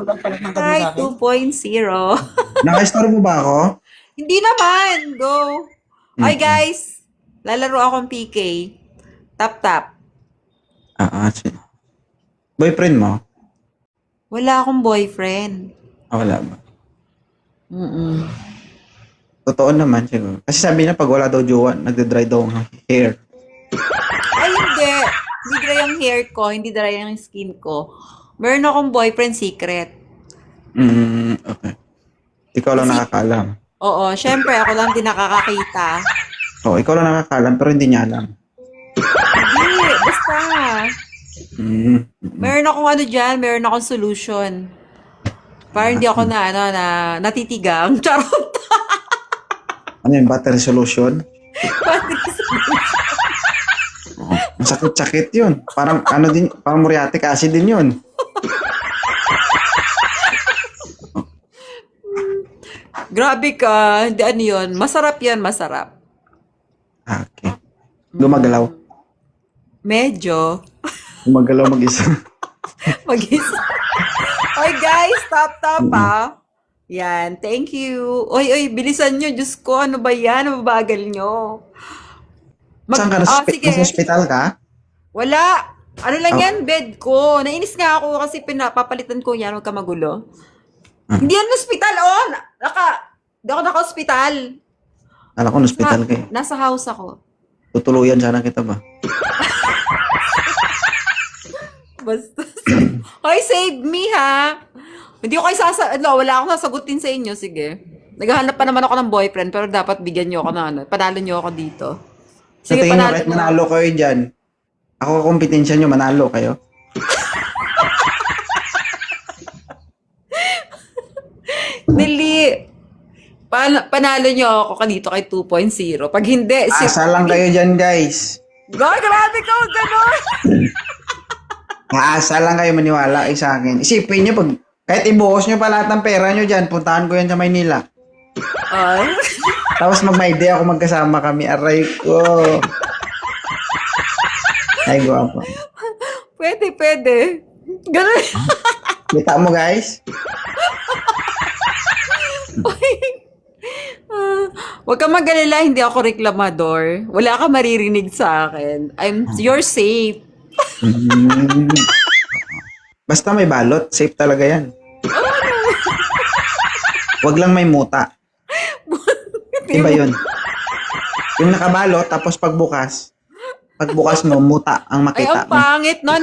Pagpalit ng tag mo Hi, sa akin. 2.0. Naka-store mo ba ako? Hindi naman. Go. Oy, Mm-mm. guys. Lalaro akong PK. Tap, tap. Boyfriend mo? Wala akong boyfriend. Wala ba? Mm-mm. Totoo naman siguro. Kasi sabi niya pag wala daw jowa, nagde-dry daw ang hair. Ay, hindi. Hindi dry ang hair ko. Hindi dry ang skin ko. Meron akong boyfriend secret. Okay. Ikaw lang Kasi, nakakaalam. oo, syempre, ako lang din nakakakita. Ikaw lang nakakaalam pero hindi niya alam. Hindi, basta. Mm. Meron akong ano dyan, meron akong solution. Para hindi ako na natitigang. Charot. Ano yung battery solution? Ang sakit-sakit yun. Parang parang muriatic acid din yun. Grabe ka. Hindi ano yun. Masarap yan, masarap. Okay. Gumagalaw. Medyo. Gumagalaw mag-isa. Mag-isa. Oy guys, tap ha. Yan, thank you. Oy, bilisan nyo. Diyos ko, ano ba yan? Mabagal nyo. Saan ka? Sige. Nasa hospital ka? Wala. Ano lang Oh. yan, bed ko. Nainis nga ako kasi pinapapalitan ko yan. Huwag ka magulo. Hindi yan hospital, oh. Hindi ako naka-hospital. Alam ko, na hospital ka eh. Nasa house ako. Tutuluyan sana kita ba? Basta. Hoy, save me, ha? Hindi ko kayo wala akong sasagutin sa inyo. Sige. Naghahanap pa naman ako ng boyfriend, pero dapat bigyan nyo ako ng ano. Panalo nyo ako dito. Sa Sige, tingin mo, panalo kahit nyo. manalo kayo dyan, ako kompetensya nyo, manalo kayo. Dili. Panalo nyo ako dito kay 2.0. Pag hindi, Asa lang kayo dyan, guys. Grabe ka, gano'n! Aasa lang kayo maniwala sa akin. Isipin nyo, kahit ibuhos nyo pa lahat ng pera nyo dyan, puntahan ko yan sa Maynila. Ay. Tapos mag-my day ako magkasama kami. Aray ko. Ay, guwapo. Pwede. Ganun. Kita mo, guys? Huwag ka mag-alala, hindi ako reklamador. Wala ka maririnig sa akin. You're safe. Mm. Basta may balot, safe talaga yan. Wag lang may muta. Iba yun. Yung nakabalot, tapos pagbukas mo, muta ang Ay, makita ang mo. pangit nun.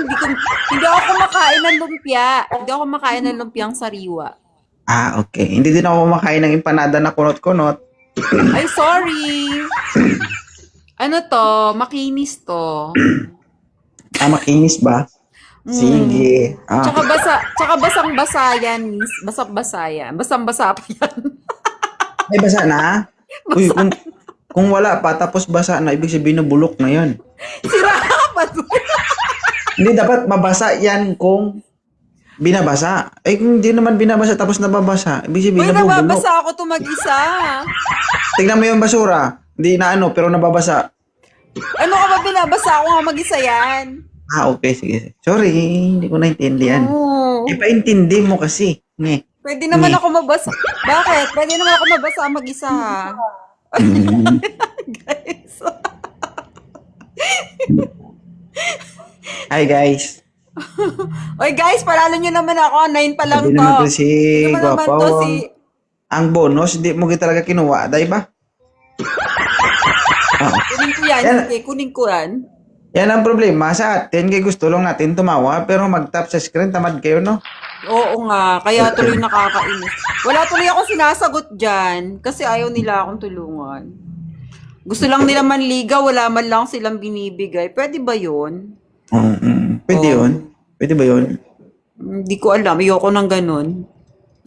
Hindi ako kumakain ng lumpia. Hindi ako kumakain ng lumpiang sariwa. Okay. Hindi din ako kumakain ng empanada na kunot-kunot. Ay, sorry. Ano to? Makinis to. Makinis ba? Sige. Tsaka basang-basa yan, miss. Basang-basa yan. Basang-basa pa yan. May basa na? Uy, kung wala pa, tapos basa na, ibig sabihin na bulok na yan. Sira ka pa to. Hindi, dapat mabasa yan kung binabasa. Kung hindi naman binabasa tapos nababasa, ibig Uy, sabihin na bulok. nababasa ako to mag-isa. Tingnan mo yung basura. Hindi na pero nababasa. Ano ka ba binabasa ako nga mag-isa yan? Okay, sige. Sorry, hindi ko naintindihan. Oo. Ipaintindi mo kasi. Pwede naman ako mabasa. Bakit? Pwede naman ako mabasa mag-isa. Mm. Guys. Hi guys. Oy guys, palalo nyo naman ako. 9 pa lang Sabi to. naman to si Ano naman to Guapo. si... Ang bonus, hindi mo talaga kinuha. Dahil ba? Kunin ko yan. Yan. Sige, kunin ko yan. Yan ang problema sa atin. Kaya gusto lang natin tumawa. Pero mag-tap sa screen, tamad kayo, no? Oo nga, kaya tuloy nakakainis. Wala tuloy ako sinasagot dyan kasi ayaw nila akong tulungan. Gusto lang nila manligaw, wala man lang silang binibigay. Pwede ba yun? Pwede yun. Pwede ba yun? Hindi ko alam, ayoko ng ganun.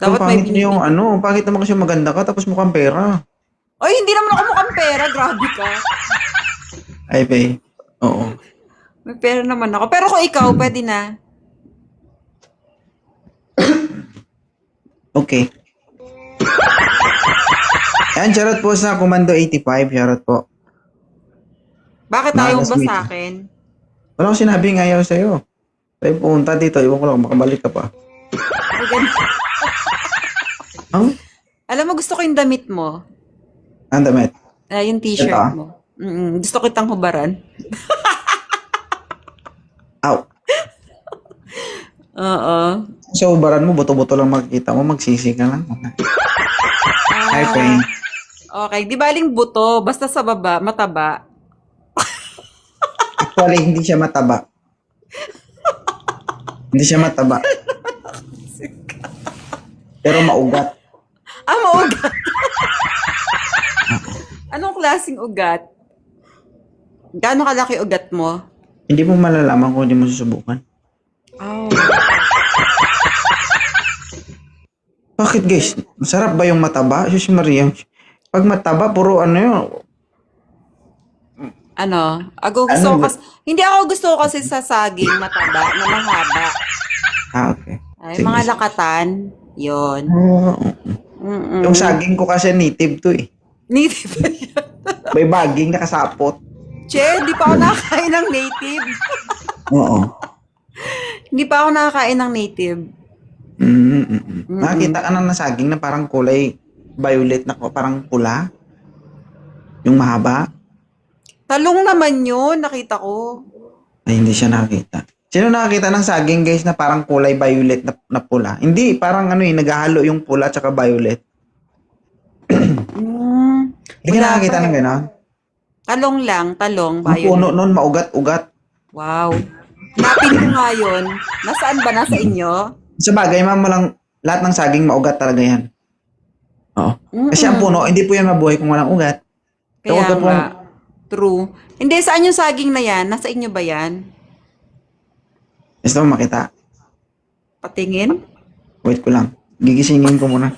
Dapat Dapat may pangit niyo yung pangit naman kasi maganda ka tapos mukhang pera. Ay, hindi naman ako mukhang pera, grabe ka. Ay, pay. Oo. May pera naman ako. Pero kung ikaw, pwede na. Okay. Yan, shoutout po sa Commando 85. Shoutout po. Bakit Mga ayaw ba classmate. sa akin? Wala akong sinabing ayaw sa'yo. Tayo pumunta dito. Iwan ko lang, makabalik ka pa. Maganda. Ang? Alam mo, gusto ko yung damit mo. Ang damit. Yung t-shirt Ito? mo. Gusto kitang hubaran. Aw. Oo. Sa ubaran mo, buto-buto lang makikita mo, magsisi ka lang. Hi, Ah, Peng. okay. Di baling buto. Basta sa baba, mataba. Actually, hindi siya mataba. Hindi siya mataba. Pero maugat. Maugat. Anong klaseng ugat? Gaano kalaki ugat mo? Hindi mo malalaman kung hindi mo susubukan. Oh. Bakit guys? Masarap ba yung mataba? Diyos Maria. Pag mataba, puro ano yun. Hindi ako gusto ko kasi sa saging mataba na mahaba. Okay. Ay, Sige. mga lakatan, yon. Oo. Mm-mm. Yung saging ko kasi native to eh. Native ba yan? May baging nakasapot. Che, di pa ako nakakain ng native. Oo. Hindi pa ako nakakain ng native. Nakakita ka na ng saging na parang kulay violet na parang pula. Yung mahaba. Talong naman yun, nakita ko. Ay, hindi siya nakakita. Sino nakakita ng saging guys na parang kulay violet na pula? Hindi, parang ano eh, naghahalo yung pula at saka violet. Hindi ka Wala nakakita pa. ng gano'n? Talong lang, talong, Ang puno violet. nun, maugat-ugat. Wow. Hanapin ko nga yun. Nasaan ba? Nasa inyo? Sa bagay, ma'am, lang lahat ng saging maugat talaga yan. Oo. Kasi ang puno, hindi po yan mabuhay kung walang ugat. Kaya Huwag ka nga. pong- True. Hindi, saan yung saging na yan? Nasa inyo ba yan? Gusto mo makita? Patingin? Wait ko lang. Gigisingin ko muna.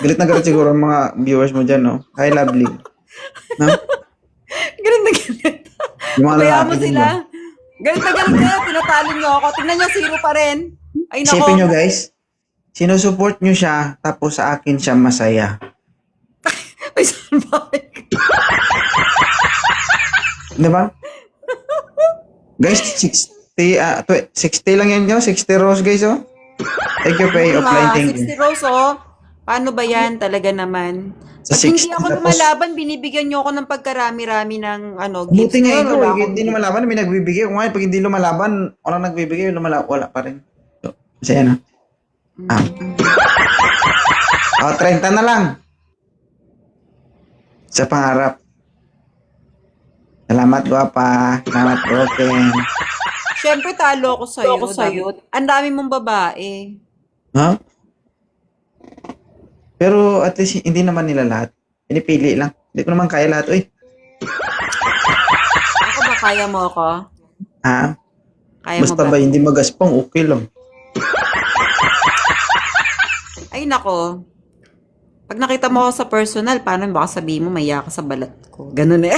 Galit na galit siguro ang mga viewers mo dyan, no? Hi, lovely. No? Ganun na ganun. Yung mga Kaya mo lalaki din, sila. no? Ganun na ganun kaya. Tinatalo niyo ako. Tingnan niyo, zero pa rin. Ay, nako. Isipin nyo, guys. Sinusupport nyo siya, tapos sa akin siya masaya. Ay, saan ba? Di ba? Guys, 60 lang yan, no? 60 rose, guys, oh. Thank you, Pay. Offline, thank you. 60 Rose, oh. Paano ba yan? Talaga naman. Sa Pag hindi 60, ako tapos- lumalaban, binibigyan niyo ako ng pagkarami-rami ng gifts. Buti nga Ngayon, ikaw, wala eh, akong hindi lumalaban, may nagbibigay. Kung nga, pag hindi lumalaban, walang nagbibigay, wala pa rin. So, masaya na. O, 30 na lang. Sa pangarap. Salamat, guwapa. Salamat, broken. Siyempre, talo ako sa'yo. Ang dami mong babae. Ha? Pero at least hindi naman nila lahat. Pinipili lang. Hindi ko naman kaya lahat. Uy. Ako ba, kaya mo ako? Ha? Kaya mo Basta ba? ba hindi magaspang, okay lang. Ay, nako. Pag nakita mo ako sa personal, paano baka sabihin mo, maya ka sa balat ko. Ganun eh.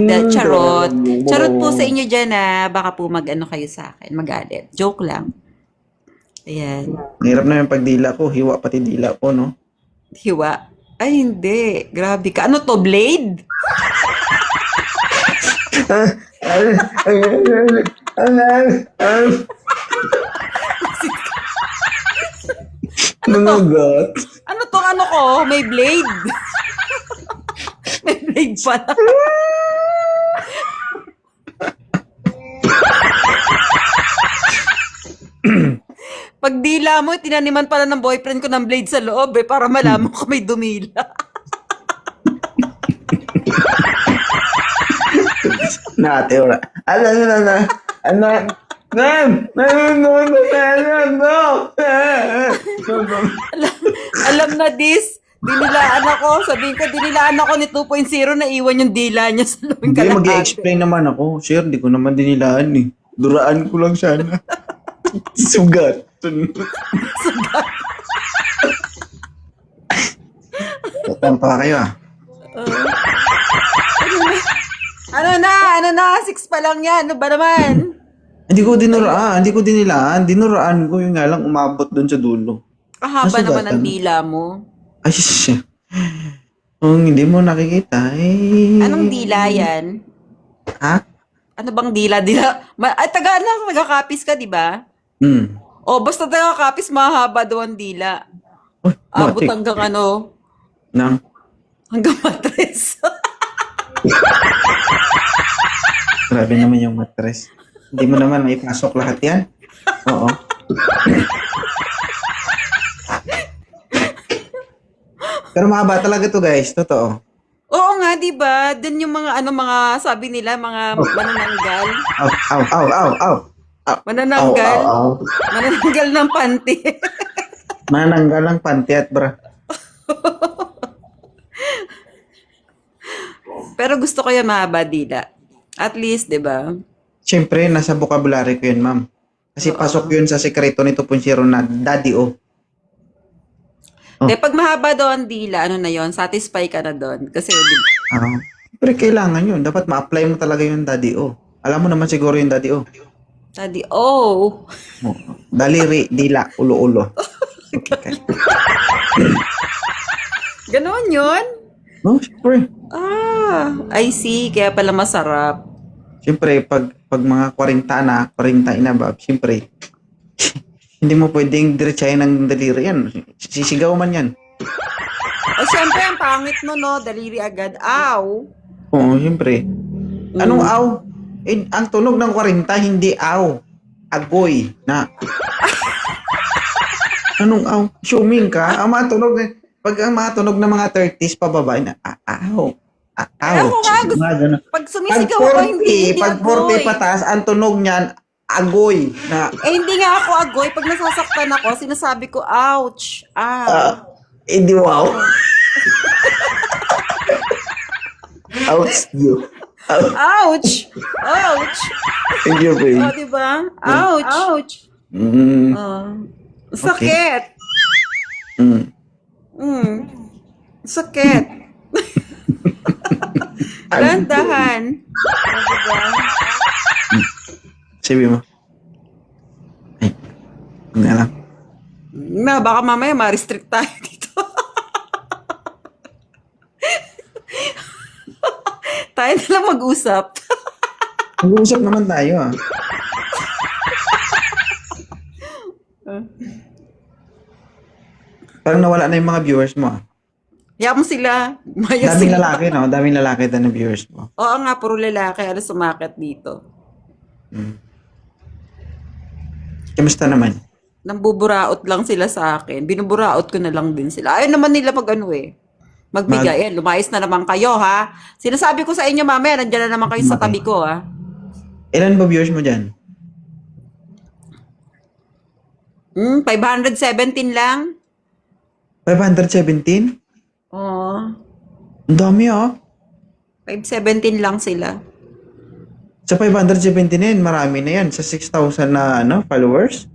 Dahil charot. Charot po sa inyo dyan baka po mag-ano kayo sa akin. Magalit. Joke lang. Ayan. Hirap na yung pagdila ko. Hiwa pati dila ko, no? Hiwa. Ay, hindi. Grabe ka. Ano to, blade? Nangagat. Ano to, ano ko? May blade. May blade pala. Pag dila mo, tinaniman pala ng boyfriend ko ng blade sa loob para malaman ko may dumila. Nate, ora. Alam na this. Dinilaan ako. Sabihin ko, dinilaan ako ni 2.0 na iwan yung dila niya sa loob ng Hindi, kalahati. mag-i-explain naman ako. Sir, di ko naman dinilaan eh. Duraan ko lang sana. Sugat. Tatampa kayo ah. Ano na? 6 pa lang yan. Ano ba naman? Hindi ko dinilaan. Dinuraan ko yung nga lang umabot doon sa dulo. Kahaba Nasugatan. naman ang dila mo. Ay, siya. Kung hindi mo nakikita, eh. Anong dila yan? Ha? Ano bang dila? Dila? Ay, taga-kapis ka, di ba? Hmm. O, basta taga-kapis, mahaba daw ang dila. Uy, Abot matik. hanggang ano, Nang, hanggang matres. grabe naman yung mattress. Hindi mo naman maipasok lahat yan. Oo. Pero mahaba talaga to guys, totoo. Oo nga, di ba? Dun yung mga sabi nila, mga manananggal. Aw, aw, aw, aw, aw. Aw, Manananggal. aw, aw. Manananggal ng panty. Mananggal ang panty at bra. Pero gusto ko yung mahaba dila. At least, di ba? Siyempre, nasa vocabulary ko yun, ma'am. Kasi pasok yun sa sekreto ni 2.0 na daddy o. Oh. Pag mahaba daw ang dila, ano na yon, satisfy ka na doon. Kasi, di ba? Pero kailangan yun. Dapat ma-apply mo talaga yung daddy o. Alam mo naman siguro yung daddy o. Daddy, oh. Oh. Daliri, dila, ulo-ulo. Okay. Ganon yun? No, siyempre. I see. Kaya pala masarap. Siyempre, pag mga 40 na, 40 inabab, siyempre, hindi mo pwedeng diretsahin ng daliri yan. Sisigaw man yan. O, syempre, ang pangit mo, no? Daliri agad. Aw. Oo, siyempre. Anong aw? Ang tunog ng 40, hindi aw. Agoy na. Anong aw? Assuming ka? Ang mga tunog, pag ang mga tunog ng mga 30s pababa, na aw. Ako nga, Mga ganun. pag Pag sumisigaw ako, hindi pag 40 agoy. pataas, ang tunog niyan, agoy na. Hindi nga ako agoy. Pag nasasaktan ako, sinasabi ko, ouch. Hindi wow. Ouch you. Ouch. Ouch. Thank you, babe. O, diba? Ouch. Ouch. Mm, Sakit. mm. Sakit. Dahan-dahan. O, diba? Sabi mo. Ay, nga lang. Baka mamaya ma-restrict tayo dito. Tayo na lang mag-usap. Mag-uusap naman tayo ah. Parang nawala na yung mga viewers mo ah. Hiya mo sila. Maya Daming sila. lalaki, no? Daming lalaki na ng viewers mo. Oo nga, puro lalaki. Ano sumakit dito? Kamusta naman? Nambuburaot lang sila sa akin. Binuburaot ko na lang din sila. Ayaw naman nila pag ano eh. Magbigay. Lumayas na naman kayo ha. Sinasabi ko sa inyo mamaya, nandiyan na naman kayo sa tabi ko ha. Ilan ba viewers mo dyan? 517 lang. 517? Oo. Ang dami ah. 517 lang sila. Sa 517 na yan, marami na yan. Sa 6,000 na followers?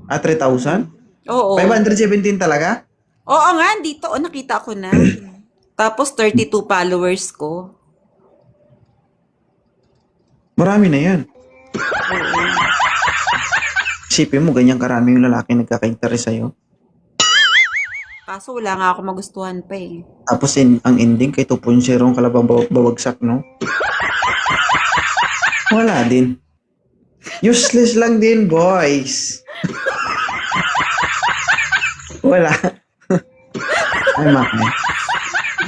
3,000? Oo. 517 talaga? Oo nga, dito. Nakita ko na. Tapos 32 followers ko. Marami na yan. Isipin mo, ganyan karami yung lalaki nagkaka-interest sa'yo. Kaso wala nga ako magustuhan pa eh. Tapos ang ending kay 2.0 ang kalabang babagsak, no? Wala din. Useless lang din, boys. Wala. Ay, makay.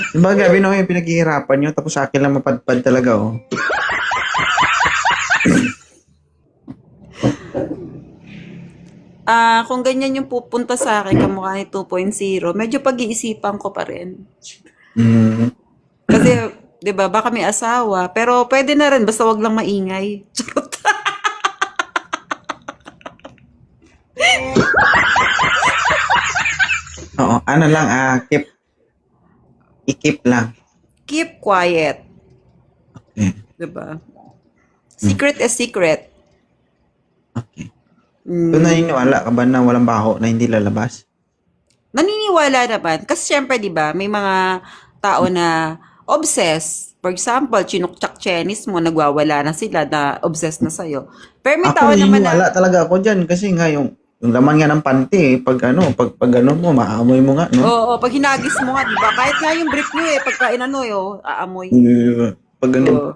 Diba, gabi na yung pinaghihirapan nyo, tapos sa akin lang mapadpad talaga, oh. Kung ganyan yung pupunta sa akin, kamukha ni 2.0, medyo pag-iisipan ko pa rin. Mm. Kasi, di ba, baka may asawa. Pero pwede na rin, basta wag lang maingay. Charot. Oo, ano lang, i-keep lang. Keep quiet. Okay. Di ba? Secret is secret. Okay. So, naniniwala ka ba na walang baho na hindi lalabas? Naniniwala naman. Kasi syempre, di ba, may mga tao na obsessed. For example, chinukchak chenis mo, nagwawala na sila na obsessed na sa'yo. Pero may tao Ako naman naniniwala talaga ako dyan kasi nga yung laman nga ng panty, pag gano'n mo, maamoy mo nga, no? Oo, pag hinagis mo nga, di ba? Kahit nga yung brief nyo pagka inano aamoy. Pag gano'n. Oo.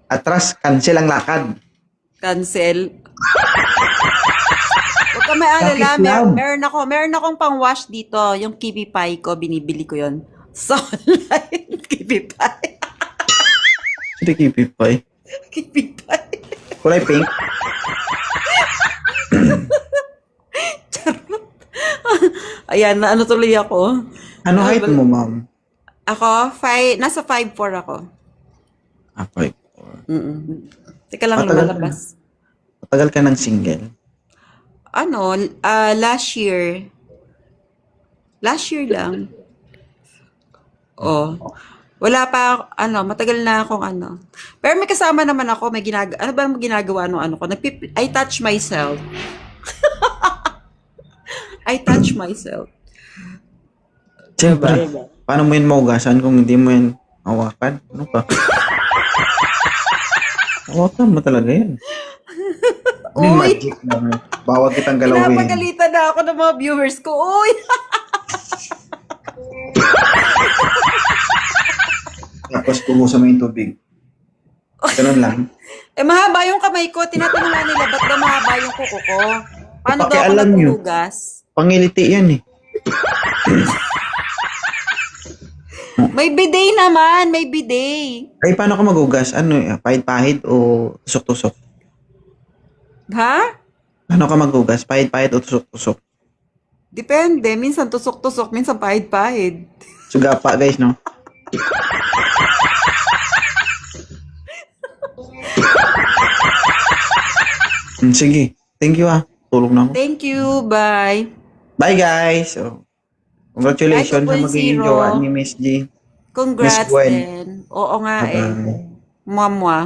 Atras, cancel ang lakad. Cancel. Huwag ka may alala, Bakit, love? meron akong pang-wash dito. Yung kiwi pie ko, binibili ko yon sa online. Kiwi pie. Hindi kipipay. Kiwi pie. Kulay pink. Ayan, na ano tuloy ako. Ano height mo, ma'am? Ako, nasa 5'4" ako. Okay. Mm-mm. Teka lang, Matagal lumalabas. Matagal ka ng single. Ano, last year. Last year lang. Oh. Wala pa, matagal na akong ano. Pero may kasama naman ako, ano ba ang ginagawa nung ano ko? I touch myself. I touch myself. Siyempre, paano mo yun maugasan kung hindi mo yun hawakan? Ano ka? Hawakan mo talaga yan. Hindi Uy! magic lang. Bawag kitang galawin. Pinapagalitan na ako ng mga viewers ko. Uy! Tapos kumusa mo yung tubig. Ganun lang. Mahaba yung kamay ko. Tinatanong nga nila, ba't daw mahaba yung kuko ko? Paano daw ako Pakialam nyo. naghuhugas? Pangiliti yan eh. May bidet naman, may bidet. Ay, paano ka magugas? Ano, pahid-pahid o tusok-tusok? Ha? Paano ka magugas? Pahid-pahid o tusok-tusok? Depende. Minsan tusok-tusok, minsan pahid-pahid. Sugapa, guys, no? Sige. Thank you, Tulog na ako. Thank you. Bye. Bye, guys. So, congratulations sa 2.0. magiging jowa ni Miss G. Congrats Miss Gwen. din. Oo nga eh. Bye-bye. Mwah-mwah.